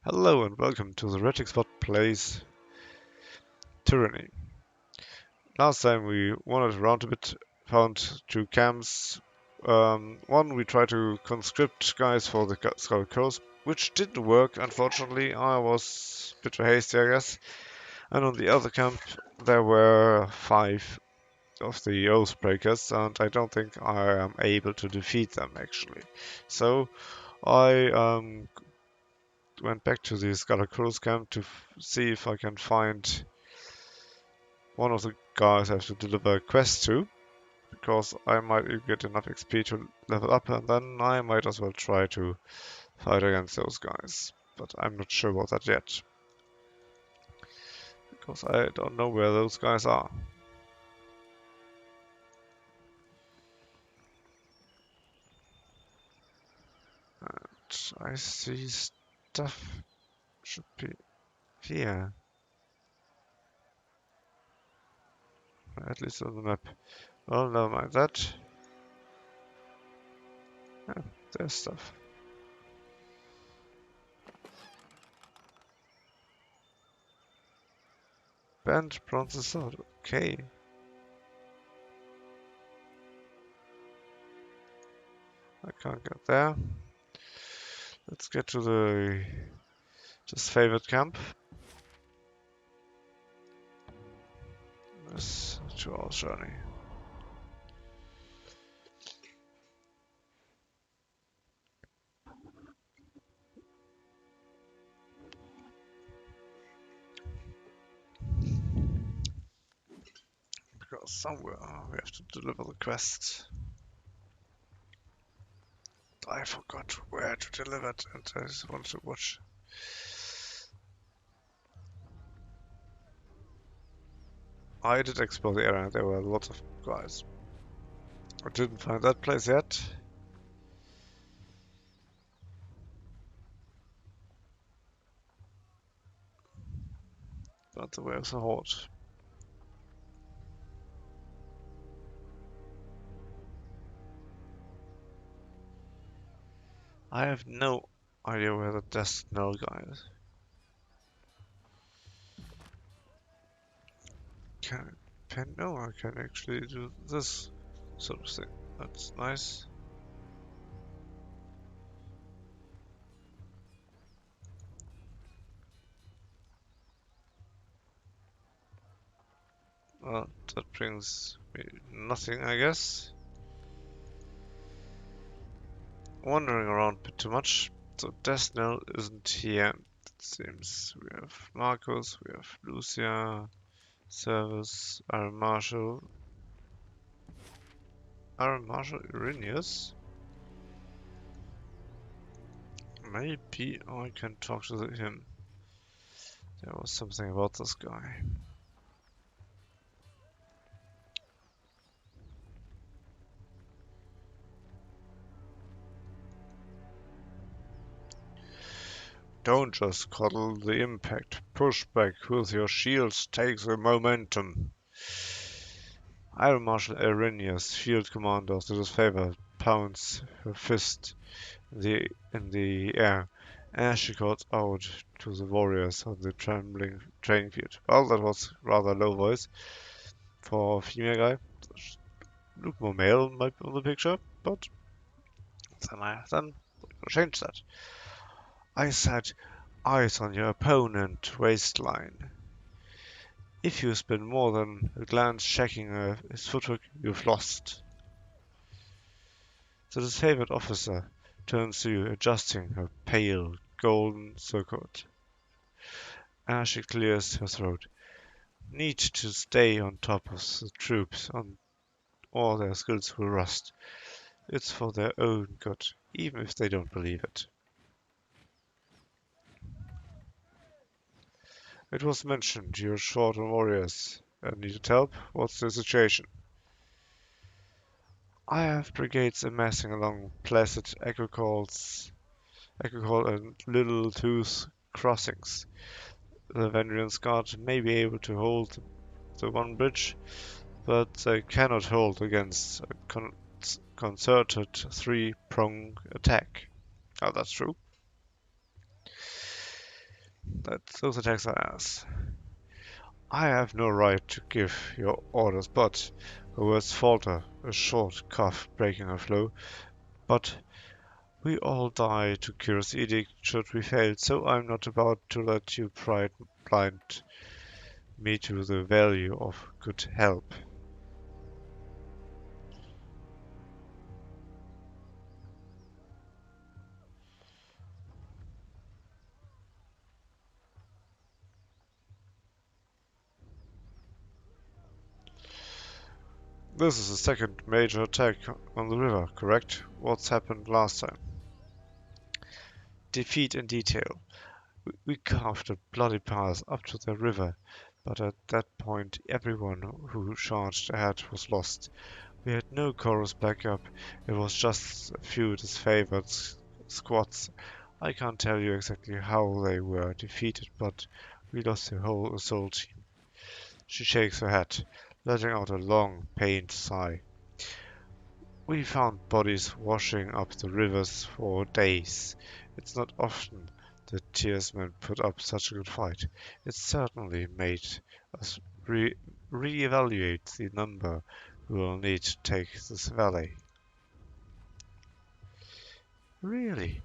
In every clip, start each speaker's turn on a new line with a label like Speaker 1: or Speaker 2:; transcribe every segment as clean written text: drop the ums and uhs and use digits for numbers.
Speaker 1: Hello and welcome to TheHereticSpot plays Tyranny. Last time we wandered around a bit, found two camps. One we tried to conscript guys for the Scarlet Coast, which didn't work, unfortunately. I was a bit too hasty, I guess. And on the other camp there were 5 of the Oathbreakers, and I don't think I am able to defeat them actually. So I went back to the Scarlet Coast camp to see if I can find one of the guys I have to deliver a quest to, because I might get enough XP to level up, and then I might as well try to fight against those guys. But I'm not sure about that yet, because I don't know where those guys are. And I see stuff should be here, at least on the map. Well, never mind that. Yeah, there's stuff. Bent bronze sword, okay. I can't get there. Let's get to the just favorite camp. This 2 hour journey. Because somewhere we have to deliver the quest. I forgot where to deliver it, and I just wanted to watch. I did explore the area, and there were lots of guys. I didn't find that place yet. But where's the horde? I have no idea where the Death Knell guy is. No, I can actually do this sort of thing. That's nice. Well, that brings me nothing, I guess. Wandering around a bit too much. So Death Knell isn't here, it seems. We have Marcus, we have Lucia, Service, Aaron Marshall. Aaron Marshall, Irenaeus? Maybe I can talk to him. There was something about this guy. Don't just coddle the impact. Push back with your shields, take the momentum. Iron Marshal Irenaeus, field commander of the disfavored, pounds her fist in the air, as she called out to the warriors on the trembling training field. Well, that was rather low voice for a female guy. Look more male on the picture, but then I'm gonna change that. I said, eyes on your opponent waistline. If you spend more than a glance checking his footwork, you've lost. The disfavored officer turns to you, adjusting her pale, golden surcoat. As she clears her throat, need to stay on top of the troops, or their skills will rust. It's for their own good, even if they don't believe it. It was mentioned you're short on warriors and needed help. What's the situation? I have brigades amassing along Placid, Echo and Little Tooth crossings. The Vendrian's Guard may be able to hold the one bridge, but they cannot hold against a concerted 3-pronged attack. Oh, that's true. Those attacks are ass. I have no right to give your orders, but her words falter, a short cough breaking her flow. But we all die to Kira's edict should we fail, so I'm not about to let you blind me to the value of good help. This is the second major attack on the river, correct? What's happened last time? Defeat in detail. We carved a bloody path up to the river, but at that point everyone who charged ahead was lost. We had no chorus backup, it was just a few disfavored squads. I can't tell you exactly how they were defeated, but we lost the whole assault team. She shakes her head, letting out a long, pained sigh. We found bodies washing up the rivers for days. It's not often the Tearsmen put up such a good fight. It certainly made us re-evaluate the number we will need to take this valley. Really?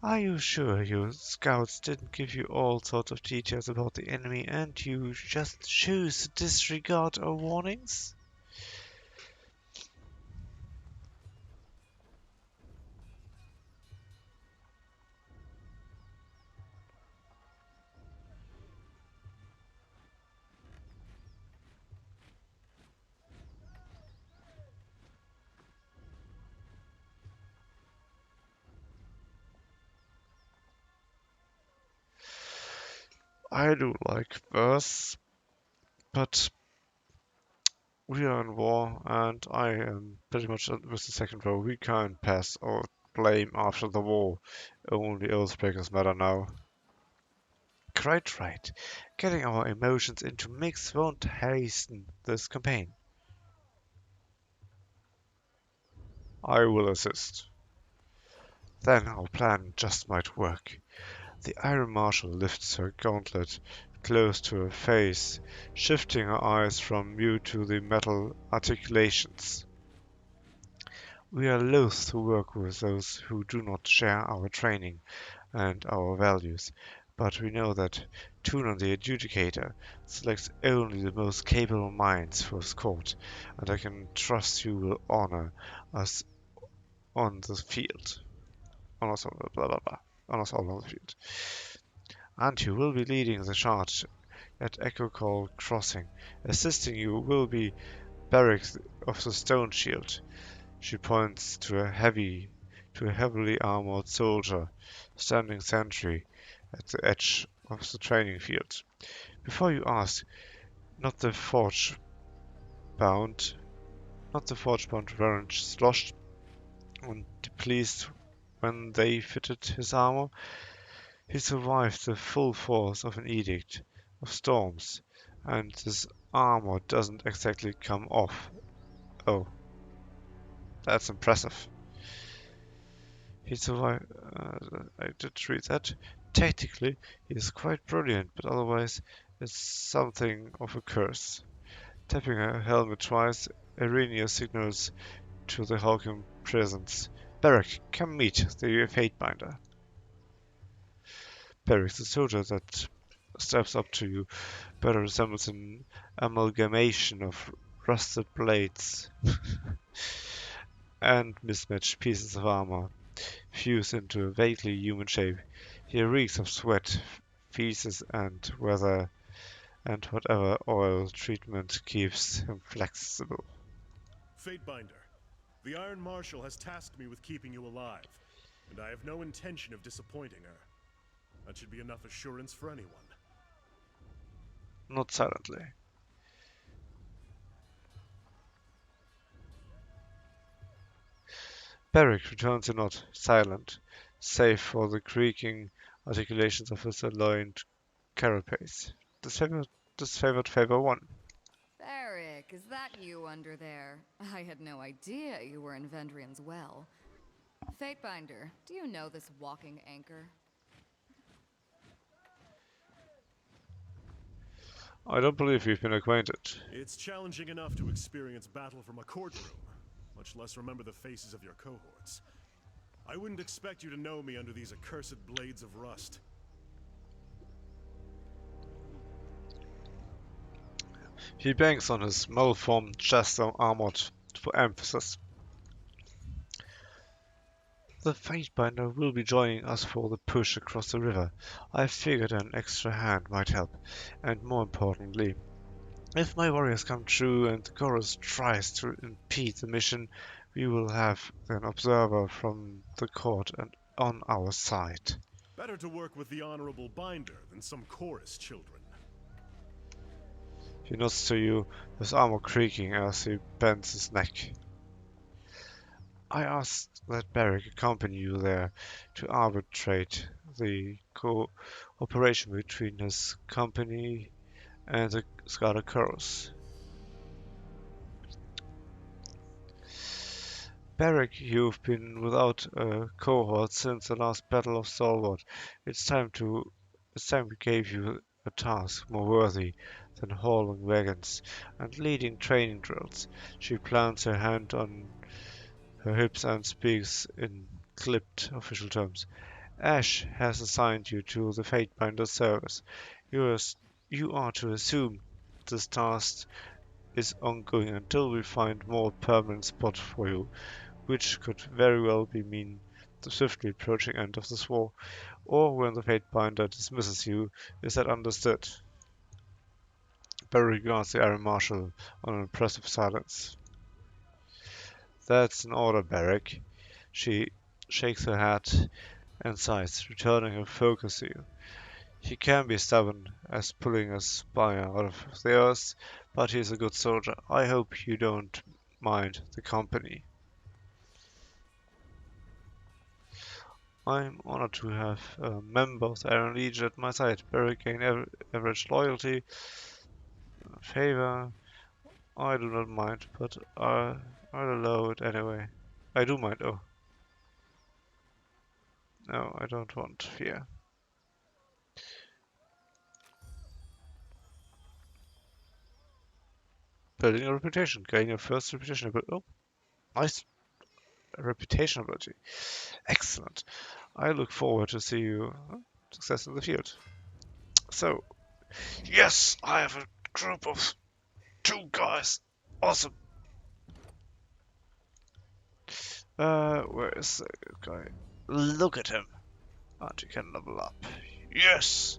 Speaker 1: Are you sure your scouts didn't give you all sorts of details about the enemy and you just choose to disregard our warnings? I do like verse, but we are in war, and I am pretty much with the second row. We can't pass or blame after the war. Only Oathbreakers matter now. Quite right. Getting our emotions into mix won't hasten this campaign. I will assist. Then our plan just might work. The Iron Marshal lifts her gauntlet close to her face, shifting her eyes from mute to the metal articulations. We are loath to work with those who do not share our training and our values, but we know that Tunon the Adjudicator selects only the most capable minds for his court, and I can trust you will honor us on the field. On us, blah blah blah. On us all on the field. And you will be leading the charge at Echo Call Crossing. Assisting you will be Barrik of the Stone Shield. She points to a heavily armored soldier standing sentry at the edge of the training field. Before you ask, not the forge bound, not the forge bound weren't sloshed and depleted when they fitted his armor. He survived the full force of an edict of storms, and his armor doesn't exactly come off. Oh, that's impressive. He survived. I did read that. Tactically, he is quite brilliant, but otherwise, it's something of a curse. Tapping her helmet twice, Irenia signals to the Hulk'em presence. Barrik, come meet the Fatebinder. Barrik, the soldier that steps up to you, better resembles an amalgamation of rusted blades and mismatched pieces of armor fused into a vaguely human shape. He reeks of sweat, feces, and whatever oil treatment keeps him flexible.
Speaker 2: Fatebinder, the Iron Marshal has tasked me with keeping you alive, and I have no intention of disappointing her. That should be enough assurance for anyone.
Speaker 1: Not silently. Barrik returns a nod, silent, save for the creaking articulations of his aligned carapace. Disfavored favor 1.
Speaker 3: Barrik, is that you under there? I had no idea you were in Vendrian's well. Fatebinder, do you know this walking anchor?
Speaker 1: I don't believe we've been acquainted.
Speaker 2: It's challenging enough to experience battle from a courtroom, much less remember the faces of your cohorts. I wouldn't expect you to know me under these accursed blades of rust.
Speaker 1: He bangs on his malformed chest armored for emphasis. The Fatebinder will be joining us for the push across the river. I figured an extra hand might help, and more importantly, if my warriors come true and the chorus tries to impede the mission, we will have an observer from the court and on our side.
Speaker 2: Better to work with the Honorable Binder than some chorus children.
Speaker 1: He nods to you, his armor creaking as he bends his neck. I asked that Barrik accompany you there to arbitrate the cooperation between his company and the Scarlet Chorus. Barrick, you've been without a cohort since the last Battle of Stalwart. It's time we gave you a task more worthy than hauling wagons and leading training drills. She plants her hand on her hips and speaks in clipped official terms. Ash has assigned you to the Fatebinder service. You are to assume this task is ongoing until we find more permanent spot for you, which could very well mean the swiftly approaching end of this war, or when the Fatebinder dismisses you. Is that understood? Barry regards the Iron Marshal on an impressive silence. That's an order, Barrick. She shakes her head and sighs, returning her focus to you. He can be stubborn as pulling a spire out of the earth, but he's a good soldier. I hope you don't mind the company. I'm honored to have a member of the Iron Legion at my side. Barrick gain average loyalty, favor. I do not mind, but I'll allow it anyway. I do mind, oh. No, I don't want fear. Building a reputation. Gain your first reputation ability. Oh, nice reputation ability. Excellent. I look forward to see you success in the field. So, yes, I have a group of 2 guys. Awesome. Where is the guy? Look at him. And you can level up. Yes!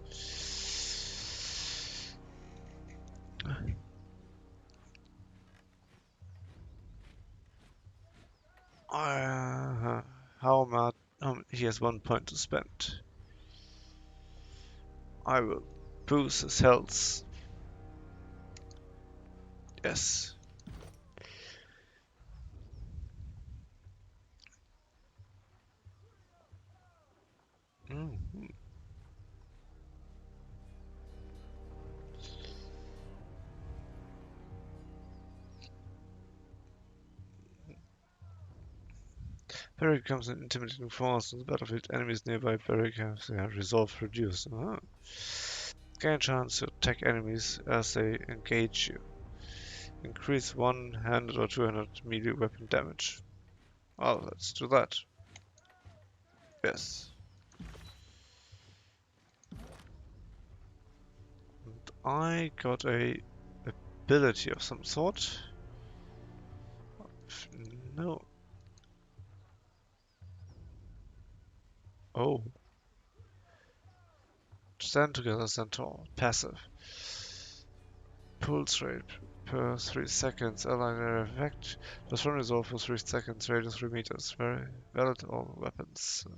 Speaker 1: How much? He has 1 point to spend. I will boost his health. Yes. Mm. Barrick becomes an intimidating force on the battlefield. Enemies nearby Barrick have their resolve reduced. Gain a chance to attack enemies as they engage you. Increase 100 or 200 melee weapon damage. Well, let's do that. Yes. And I got a ability of some sort. No. Oh. Stand together, Centaur. Passive. Pulse rate per 3 seconds. Allied area effect. Plus 1 resolve for 3 seconds. Radius 3 meters. Very valid all weapons. Okay.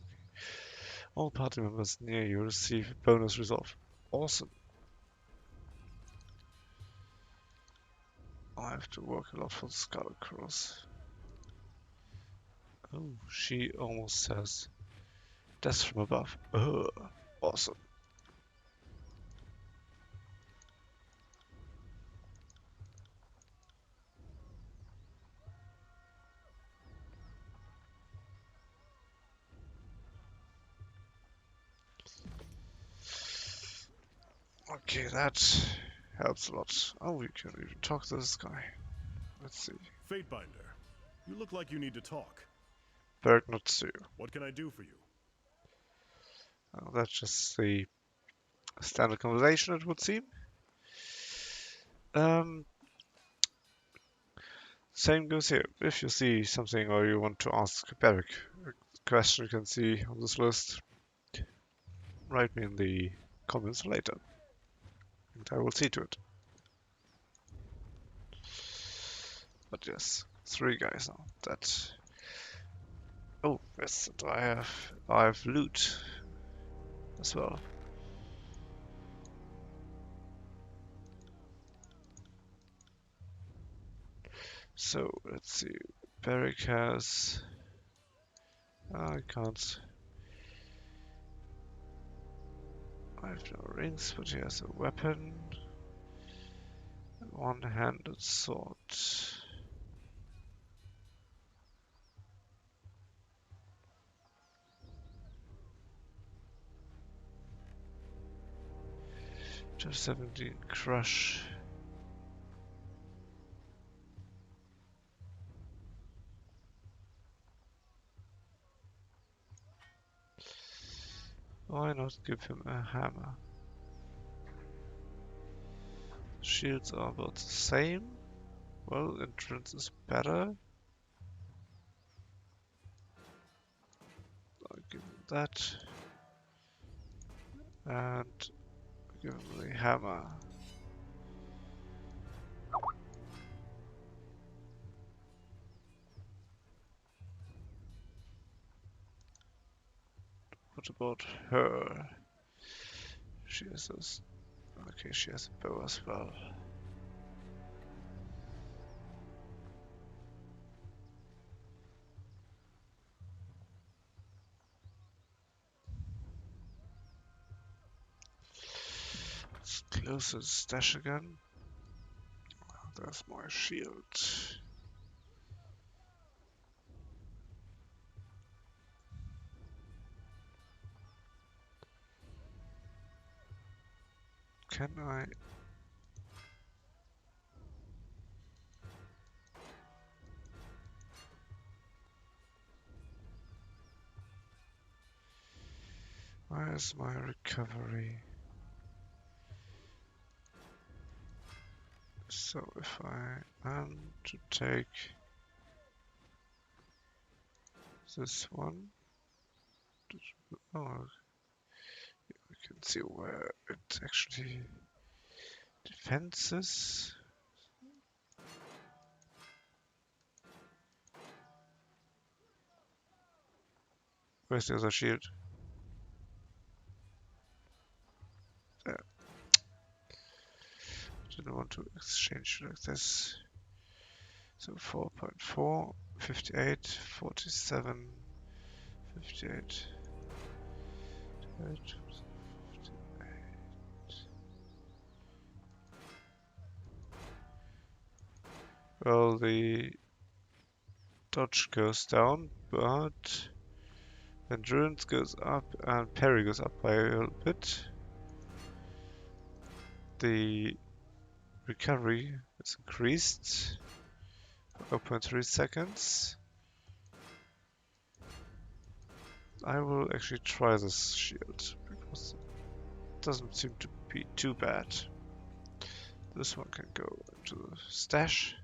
Speaker 1: All party members near you receive bonus resolve. Awesome. I have to work a lot for the Scarlet Cross. Oh, she almost says death from above. Awesome. Okay, that helps a lot. Oh, we can even talk to this guy. Let's see.
Speaker 2: Fatebinder, you look like you need to talk.
Speaker 1: Barrik not to.
Speaker 2: What can I do for you?
Speaker 1: That's just the standard conversation, it would seem. Um, Same goes here. If you see something or you want to ask Barrik a question you can see on this list, write me in the comments later, and I will see to it. But yes, 3 guys now. That. Oh, yes, and I have loot as well. So let's see. Barrik has. I can't. I have no rings, but he has a weapon. One-handed sword. Just 17 crush. Why not give him a hammer? Shields are about the same. Well, entrance is better. I'll give him that. And give him the hammer. What about her? She has this. Okay, she has a bow as well. Let's close the stash again. There's my shield. Can I? Where's my recovery? So if I am to take this one, oh, I can see where it actually defenses. Where's the other shield? There. Didn't want to exchange like this. So 4.4, 58, 47, 58, 58. Well, the dodge goes down, but endurance goes up and parry goes up by a little bit. The recovery is increased by 0.3 seconds. I will actually try this shield because it doesn't seem to be too bad. This one can go into the stash.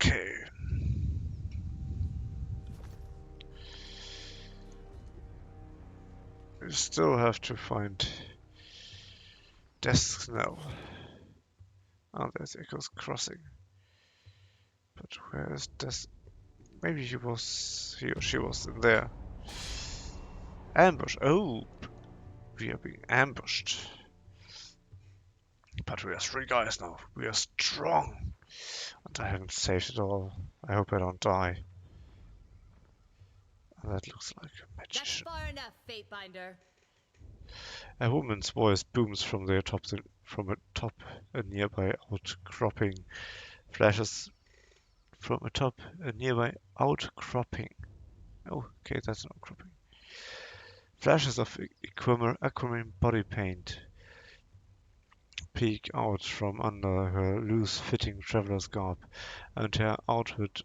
Speaker 1: Okay. We still have to find desks now. Oh, there's Echo's Crossing. But where is desk? Maybe he or she was in there. Ambush. Oh, we are being ambushed. But we are 3 guys now. We are strong. And I haven't saved it all. I hope I don't die. And that looks like a magician.
Speaker 4: That's far enough, Fatebinder.
Speaker 1: A woman's voice booms from atop a nearby outcropping. Flashes from atop a nearby outcropping. Oh, okay, that's an outcropping. Flashes of aquamarine body paint peek out from under her loose-fitting traveler's garb, and her outfit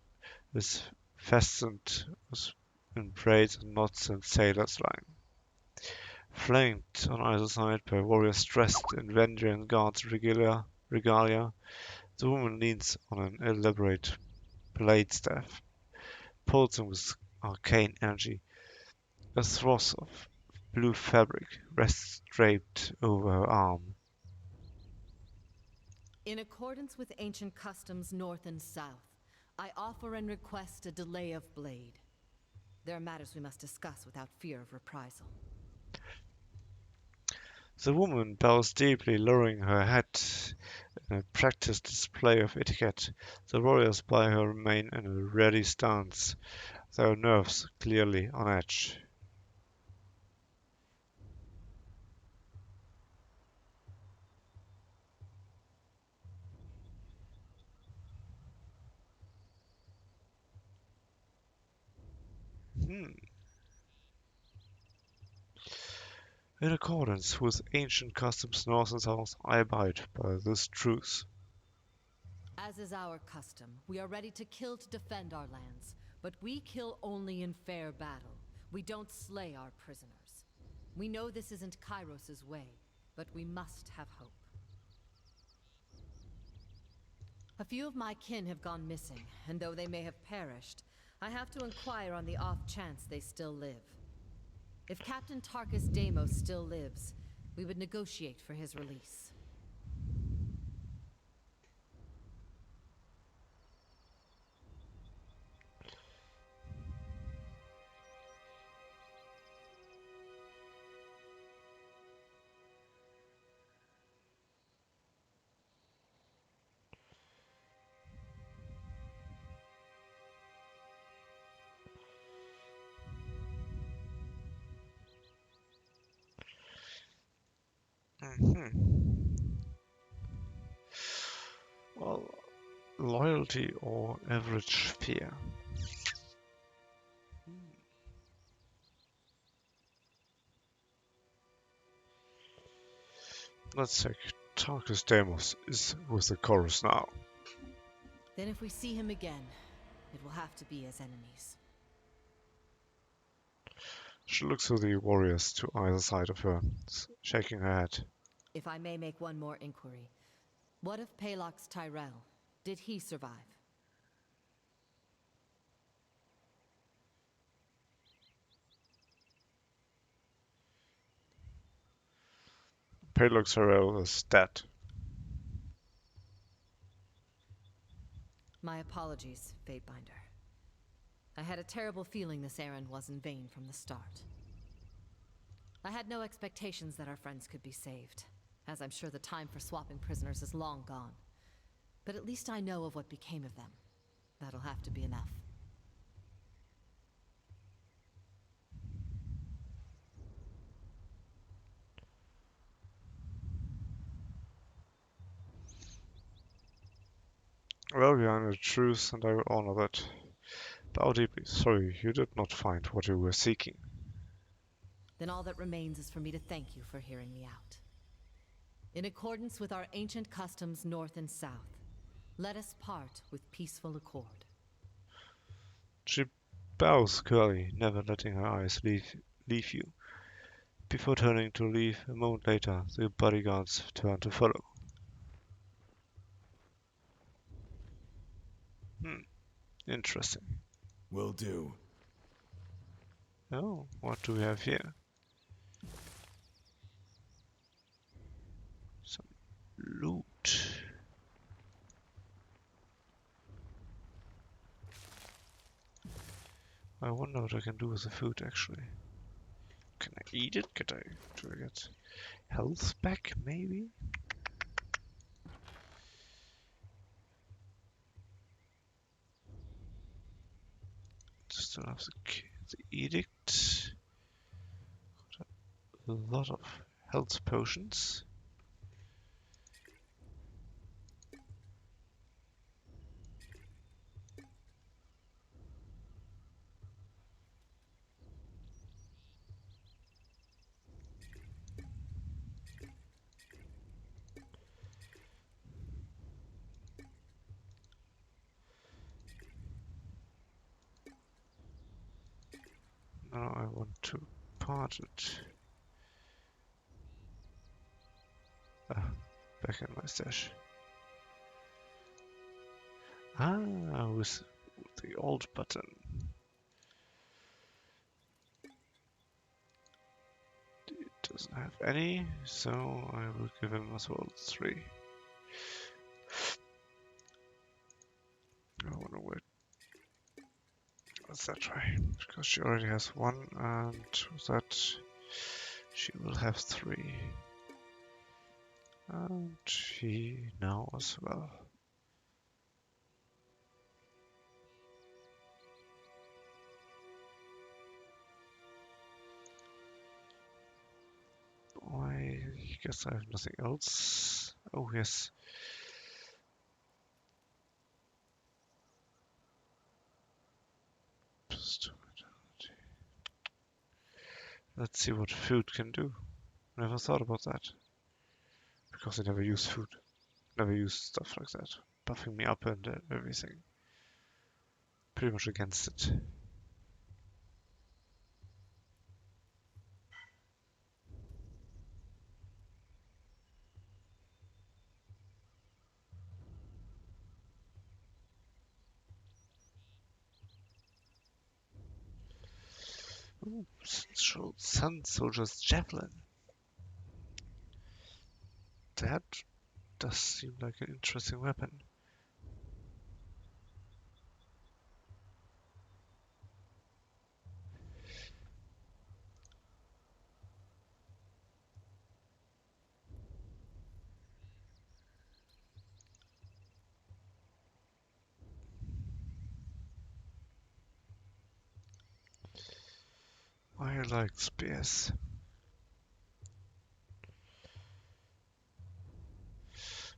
Speaker 1: is fastened in braids and knots and sailor's line. Flanked on either side by warriors dressed in Vendrian Guards regalia, the woman leans on an elaborate blade staff, pulsing with arcane energy. A swath of blue fabric rests draped over her arm.
Speaker 4: In accordance with ancient customs north and south, I offer and request a delay of blade. There are matters we must discuss without fear of reprisal.
Speaker 1: The woman bows deeply, lowering her head in a practiced display of etiquette. The warriors by her remain in a ready stance, their nerves clearly on edge. Hmm. In accordance with ancient customs north and south, I abide by this truth.
Speaker 4: As is our custom, we are ready to kill to defend our lands, but we kill only in fair battle. We don't slay our prisoners. We know this isn't Kairos's way, but we must have hope. A few of my kin have gone missing, and though they may have perished, I have to inquire on the off chance they still live. If Captain Tarkus Deimos still lives, we would negotiate for his release.
Speaker 1: Well, loyalty or average fear? Let's check. Tarkus Deimos is with the chorus now.
Speaker 4: Then if we see him again, it will have to be as enemies.
Speaker 1: She looks to the warriors to either side of her, shaking her head.
Speaker 4: If I may make one more inquiry, what of Palox Tyrell? Did he survive?
Speaker 1: Palox Harel is dead.
Speaker 4: My apologies, Fatebinder. I had a terrible feeling this errand was in vain from the start. I had no expectations that our friends could be saved, as I'm sure the time for swapping prisoners is long gone. But at least I know of what became of them. That'll have to be enough.
Speaker 1: Well, you are the truth, and I will honor that. Bow deeply. Sorry, you did not find what you were seeking.
Speaker 4: Then all that remains is for me to thank you for hearing me out. In accordance with our ancient customs north and south, let us part with peaceful accord.
Speaker 1: She bows curly, never letting her eyes leave you. Before turning to leave, a moment later, the bodyguards turn to follow. Interesting.
Speaker 2: Will do.
Speaker 1: Oh, what do we have here? Some loot. I wonder what I can do with the food, actually. Can I eat it? Do I get health back, maybe? Still have the edict. Got a lot of health potions. Now I want to part it. Ah, back in my stash. Ah, with the old button. It doesn't have any, so I will give him as well 3. I wonder where. Let's that try, because she already has 1, and with that she will have 3. And he now as well. I guess I have nothing else. Oh yes. Let's see what food can do. Never thought about that. Because I never use food. Never use stuff like that. Buffing me up and everything. Pretty much against it. Ooh, Sun Soldier's Javelin. That does seem like an interesting weapon. I like spears.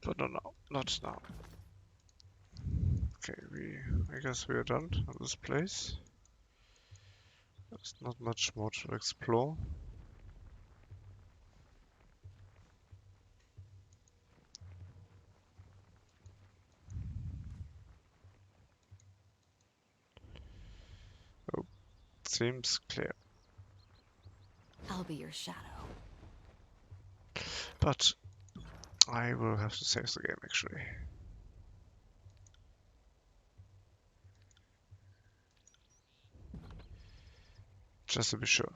Speaker 1: But no, not now. Okay, I guess we are done on this place. There's not much more to explore. Oh, seems clear.
Speaker 3: I'll be your shadow.
Speaker 1: But I will have to save the game actually. Just to be sure.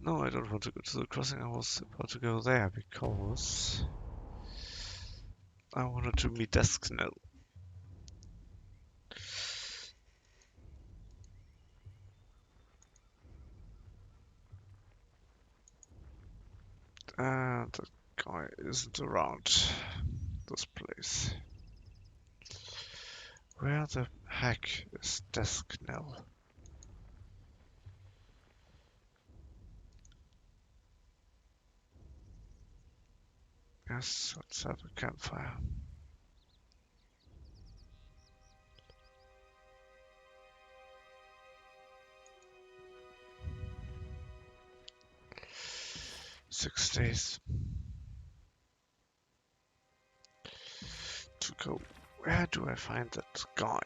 Speaker 1: No, I don't want to go to the crossing. I was about to go there because I wanted to meet Desknell. And that guy isn't around this place. Where the heck is Desknell? Yes, let's have a campfire. Six days to go. Where do I find that guy?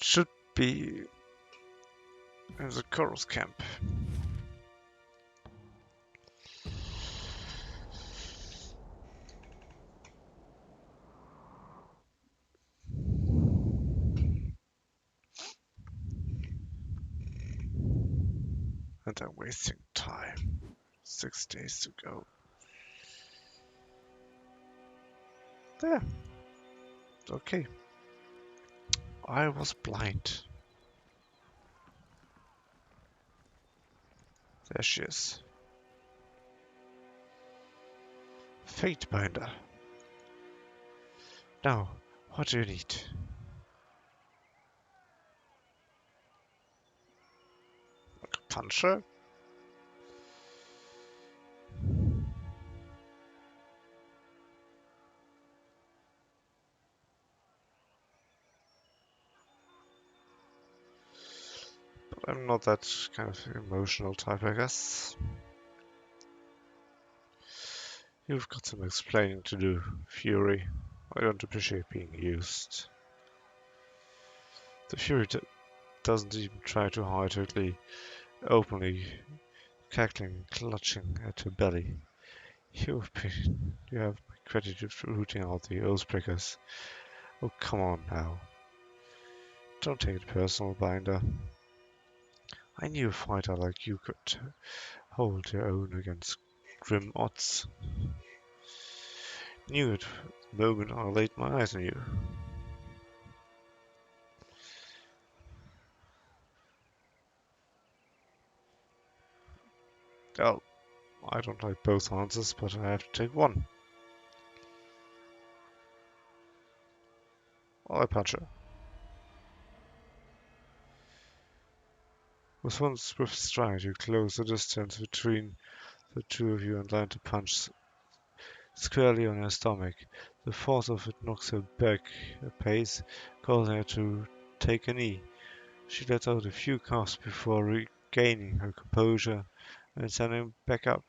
Speaker 1: Should be in the Chorus camp. And I'm wasting time. 6 days to go. There. Okay. I was blind. There she is. Fate binder. Now, what do you need? Like a puncher? I'm not that kind of emotional type, I guess. You've got some explaining to do, Fury. I don't appreciate being used. The Fury doesn't even try to hide her glee, openly cackling, clutching at her belly. You have my gratitude for rooting out the Oathbreakers. Oh, come on now. Don't take it personal, Binder. I knew a fighter like you could hold your own against grim odds. Knew it the moment I laid my eyes on you. Well, I don't like both answers, but I have to take one. Well, I punch her. With one swift stride, you close the distance between the two of you and land a punch squarely on her stomach. The force of it knocks her back a pace, causing her to take a knee. She lets out a few gasps before regaining her composure and standing back up.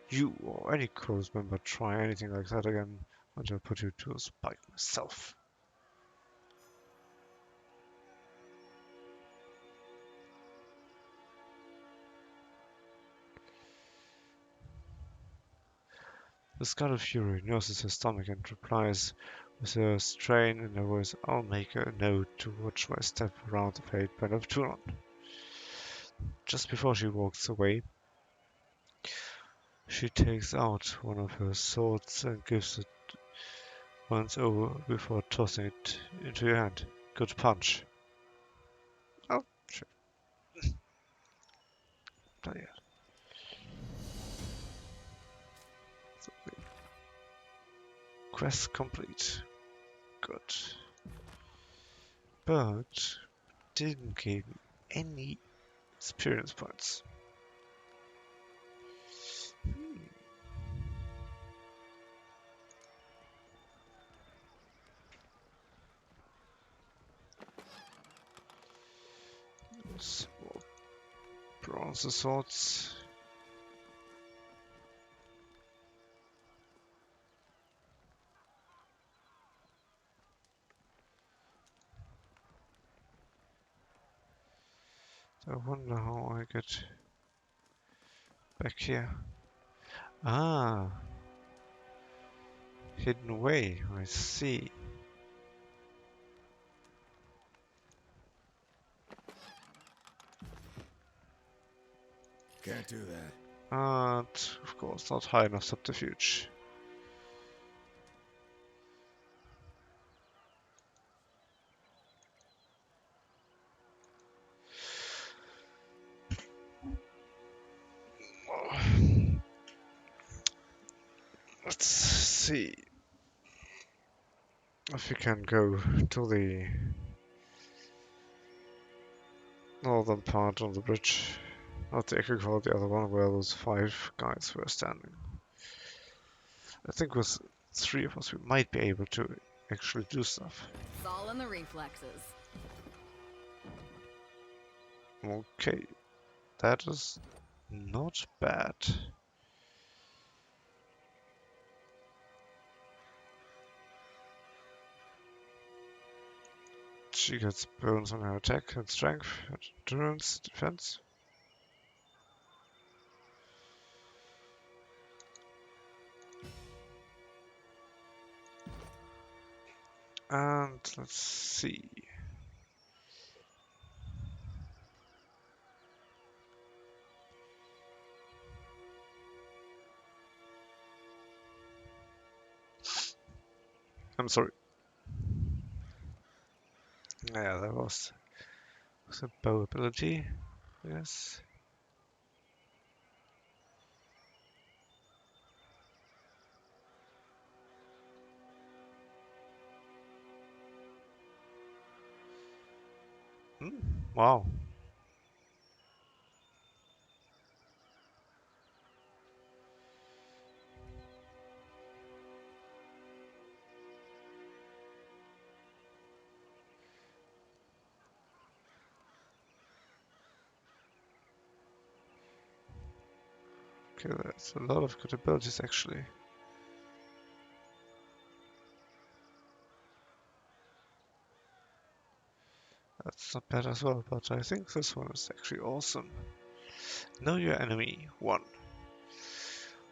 Speaker 1: You or any close member try anything like that again, and I'll put you to a spike myself. The Scarlet Fury nurses her stomach and replies with a strain in her voice, I'll make a note to watch my step around the fate band of Turon. Just before she walks away, she takes out one of her swords and gives it once over before tossing it into your hand. Good punch. Oh, shit. Bloody hell. Quest complete. Good. But didn't give me any experience points. More bronze swords. I wonder how I get back here. Ah, hidden away. I see.
Speaker 5: Can't do that.
Speaker 1: But of course, not high enough subterfuge. Let's see if we can go to the northern part of the bridge. Not the Echo, the other one where those 5 guys were standing. I think with 3 of us we might be able to actually do stuff.
Speaker 3: It's all in the reflexes.
Speaker 1: Okay, that is not bad. She gets bonus on her attack and strength, endurance, defense. And let's see. I'm sorry. Yeah, that was a bow ability. Yes. Wow. Okay, that's a lot of good abilities actually. That's not bad as well, but I think this one is actually awesome. Know your enemy. 1.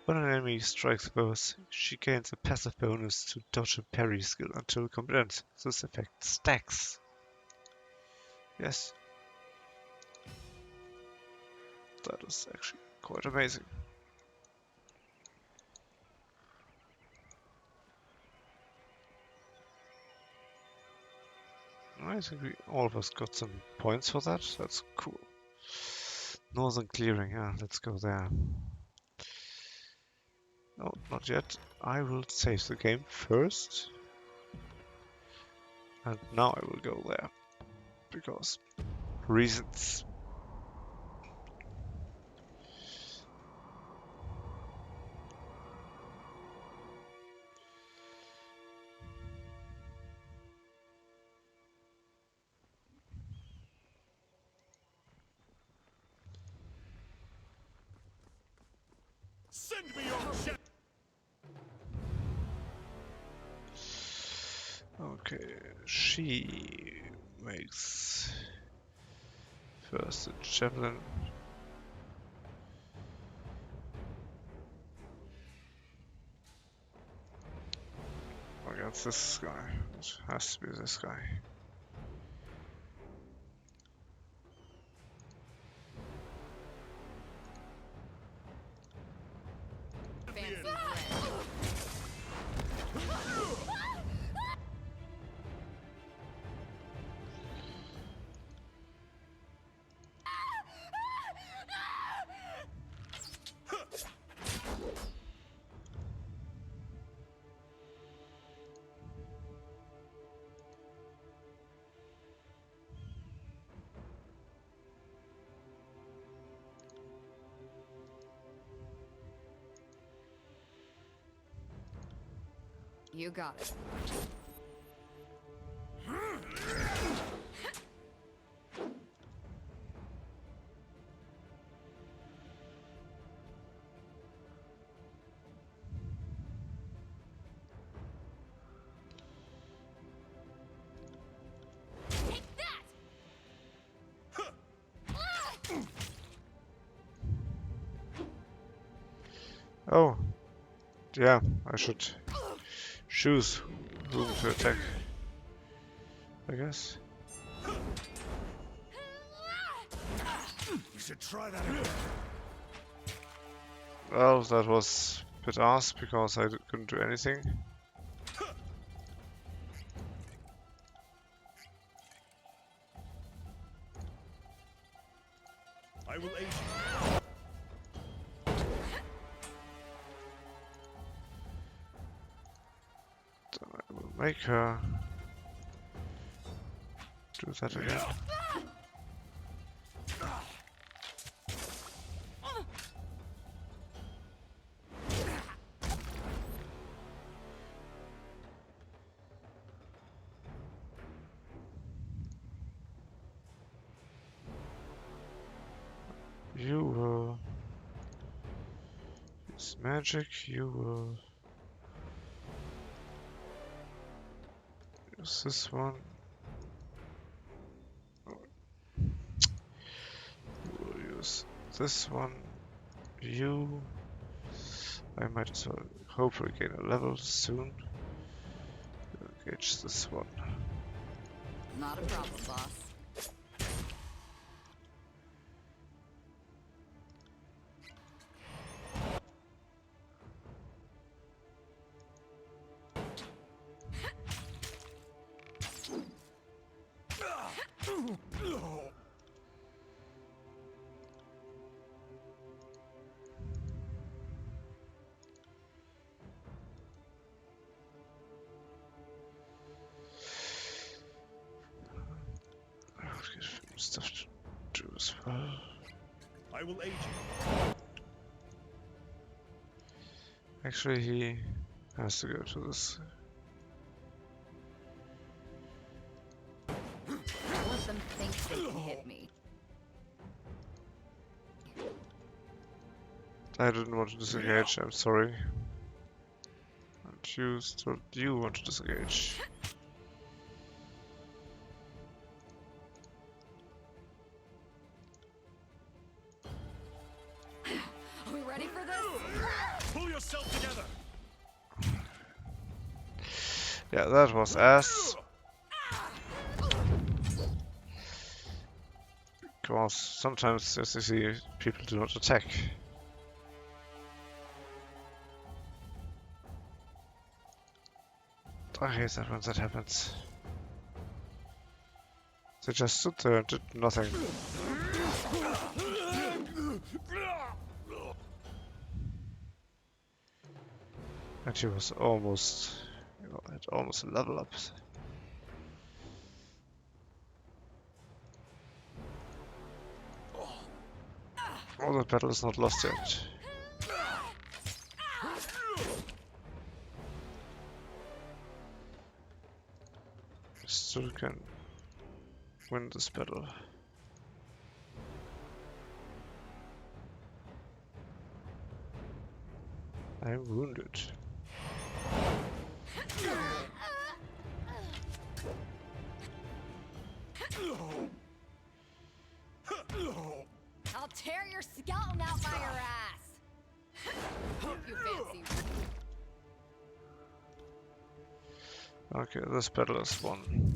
Speaker 1: When an enemy strikes both, she gains a passive bonus to dodge and parry skill until combat ends. This effect stacks. Yes, that is actually quite amazing. I think we all of us got some points for that. That's cool. Northern clearing, yeah, let's go there. No, not yet. I will save the game first. And now I will go there. Because reasons.
Speaker 2: Send me your ship.
Speaker 1: Okay, she makes first a javelin. Against this guy. It has to be this guy.
Speaker 3: You got it.
Speaker 1: Oh, yeah, I should choose whom to attack, I guess.
Speaker 2: You should try that again.
Speaker 1: Well, that was a bit arse because I couldn't do anything.
Speaker 2: I will aid you.
Speaker 1: Then I will make her do that again. You will use magic, you will use this one. You will use this one. You... I might as well hopefully gain a level soon. Engage this one.
Speaker 3: Not a problem, boss.
Speaker 1: I'll get stuff to do as well.
Speaker 2: I will aid you.
Speaker 1: Actually, he has to go to this.
Speaker 3: Let them think they can hit me.
Speaker 1: I didn't want to disengage, I'm sorry. And you still do want to disengage.
Speaker 3: Are we ready for this?
Speaker 2: Pull yourself together.
Speaker 1: Yeah, that was ass. Because sometimes, as you see, people do not attack. I hate that when that happens. They just stood there and did nothing. And she was almost, at almost a level up. Oh, the battle is not lost yet. Still can win this battle. I'm wounded.
Speaker 3: I'll tear your skeleton out by your ass. Hope you fancy.
Speaker 1: Okay, this battle is won.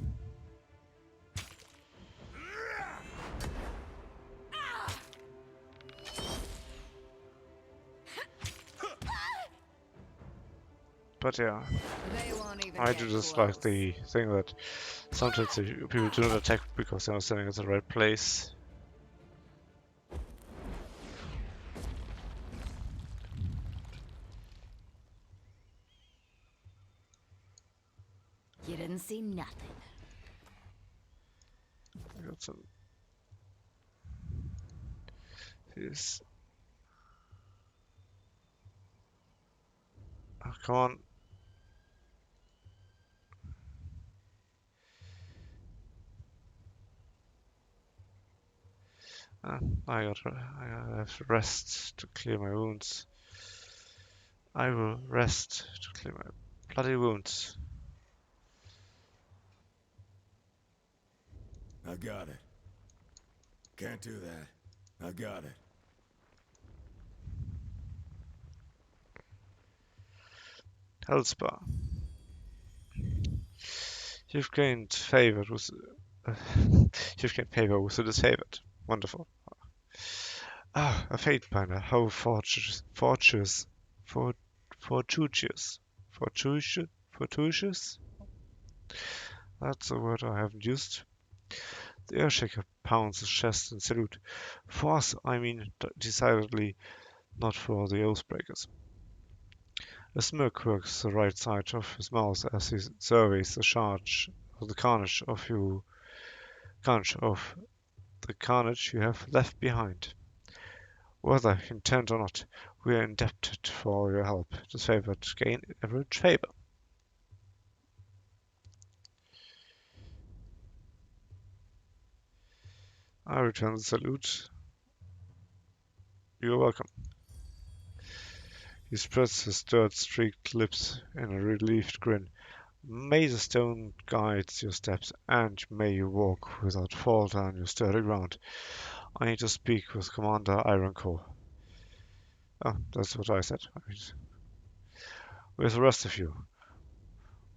Speaker 1: But yeah,
Speaker 3: They won't even
Speaker 1: I
Speaker 3: get
Speaker 1: do just
Speaker 3: close.
Speaker 1: like the thing that sometimes the people do not attack because they're not standing at the right place.
Speaker 3: You didn't see nothing.
Speaker 1: I got some. These. Oh, come on. I have to rest to clear my wounds. I will rest to clear my bloody wounds.
Speaker 2: I got it. Can't do that. I got it.
Speaker 1: Hellspa. You've gained favor with you've gained favor with the disfavored. Wonderful. Ah, a fate binder. How fortuitous. Fortuitous? That's a word I haven't used. The Earthshaker pounds his chest in salute. For us, I mean decidedly not for the Oathbreakers. A smirk works the right side of his mouth as he surveys the charge of the carnage you have left behind. Whether intent or not, we are indebted for your help. Disfavored gain average favor. I return the salute. You are welcome. He spreads his dirt-streaked lips in a relieved grin. May the stone guide your steps, and may you walk without falter on your sturdy ground. I need to speak with Commander Ironcore. Oh, that's what I said. Where's the rest of you?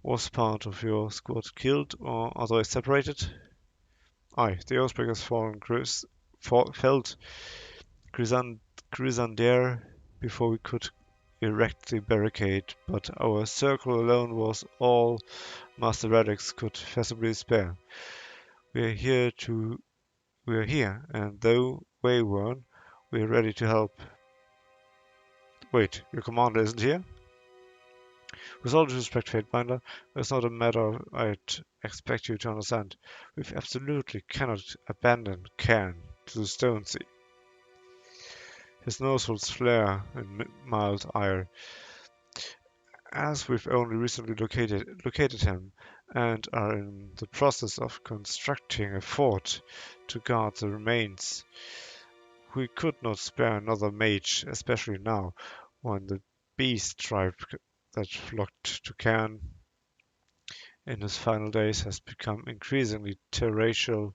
Speaker 1: Was part of your squad killed or otherwise separated? Aye, the Oathbreakers felled Grisandaire before we could erect the barricade, but our circle alone was all Master Radix could feasibly spare. We are here, and though wayworn, we are ready to help. Wait, your commander isn't here? With all due respect, Fatebinder, it's not a matter I'd expect you to understand. We absolutely cannot abandon Cairn to the Stone Sea. His nostrils flare in mild ire, as we've only recently located him and are in the process of constructing a fort to guard the remains. We could not spare another mage, especially now, when the beast tribe that flocked to Cairn in his final days has become increasingly territorial,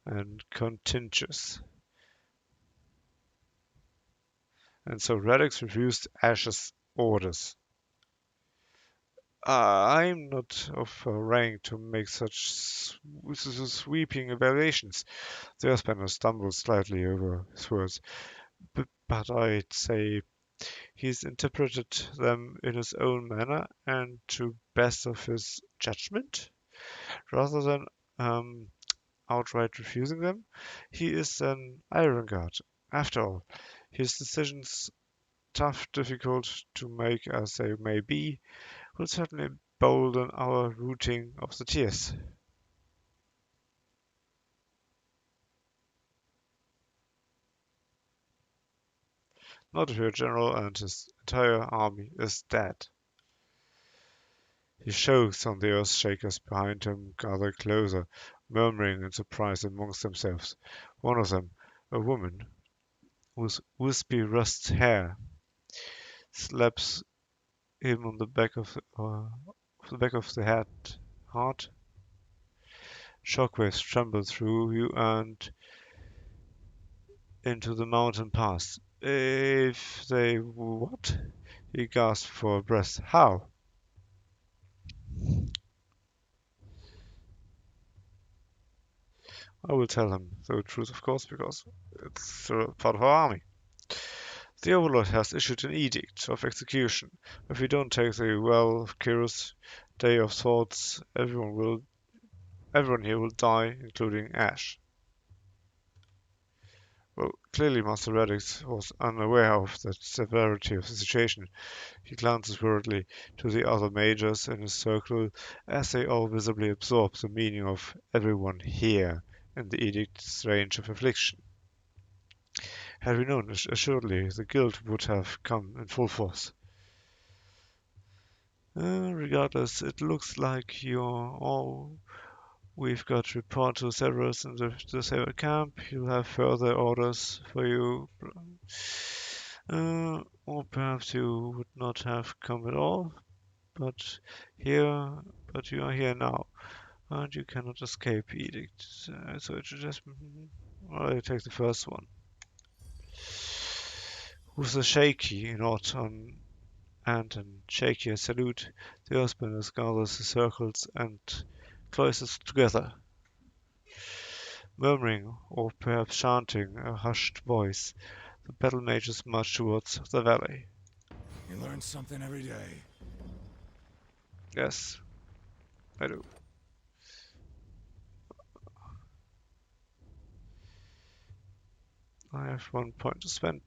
Speaker 1: and contentious. And so Radix refused Ash's orders. I'm not of a rank to make such sweeping evaluations. The Earthbender stumbled slightly over his words, but I'd say he's interpreted them in his own manner and to best of his judgment, rather than um, outright refusing them. He is an iron guard, after all. His decisions, tough, difficult to make as they may be, will certainly bolden our routing of the tiers. Not if your general and his entire army is dead. He shows on the earth shakers behind him gather closer, murmuring in surprise amongst themselves. One of them, a woman with wispy rust hair, slaps him on the back of the head hard. Shockwaves tremble through you and into the mountain pass. If they what? He gasped for breath. How? I will tell him the truth, of course, because it's part of our army. The Overlord has issued an edict of execution. If we don't take the well of Kyrus, Day of Swords, everyone here will die, including Ash. Well, clearly Master Radix was unaware of the severity of the situation. He glances worriedly to the other mages in his circle as they all visibly absorb the meaning of everyone here in the edict's range of affliction. Had we known, assuredly the guild would have come in full force. Regardless, it looks like you're all we've got to report to Severus in the Saber camp. He'll have further orders for you. Or perhaps you would not have come at all, but here, but you are here now, and you cannot escape edict. So it should just, well, I take the first one. With a shaky nod on and a shakier salute, the Earthbenders gathers the circles and cloisters together, murmuring or perhaps chanting a hushed voice. The battle mages march towards the valley.
Speaker 5: You learn something every day.
Speaker 1: Yes, I do. I have 1 point to spend.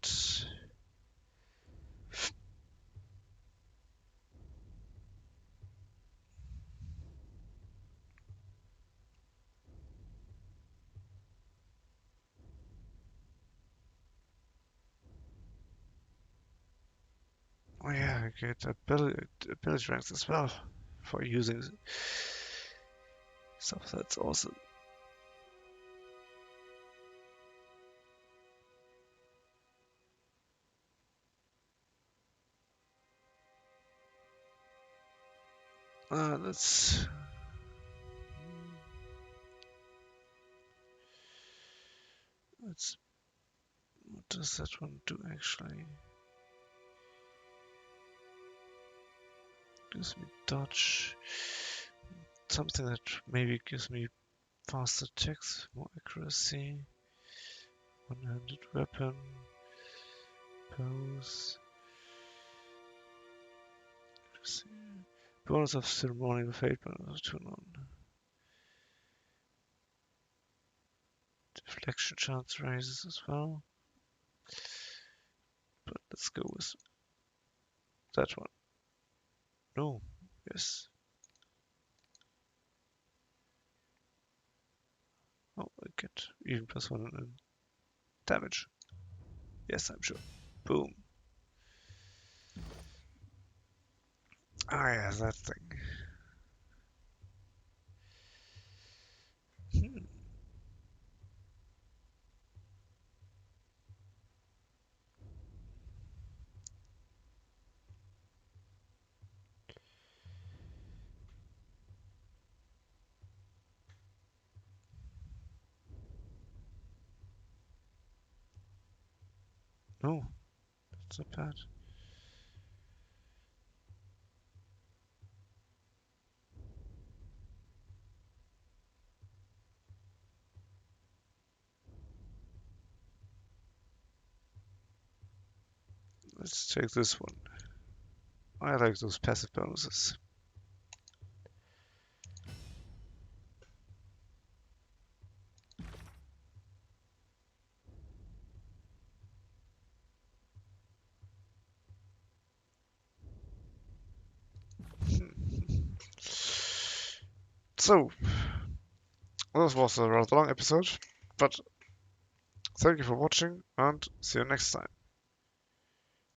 Speaker 1: Oh yeah, I get ability ranks as well for using stuff. That's awesome. Let's. What does that one do actually? Gives me dodge. Something that maybe gives me faster attacks, more accuracy. One-handed weapon. Pose. Bonus of ceremonial fate, bonus to none. Deflection chance raises as well. But let's go with that one. No. Yes. Oh, I get even +1 in damage. Yes, I'm sure. Boom. Ah, yeah, that thing. No, that's not bad. Let's take this one. I like those passive bonuses. So, this was a rather long episode, but thank you for watching and see you next time.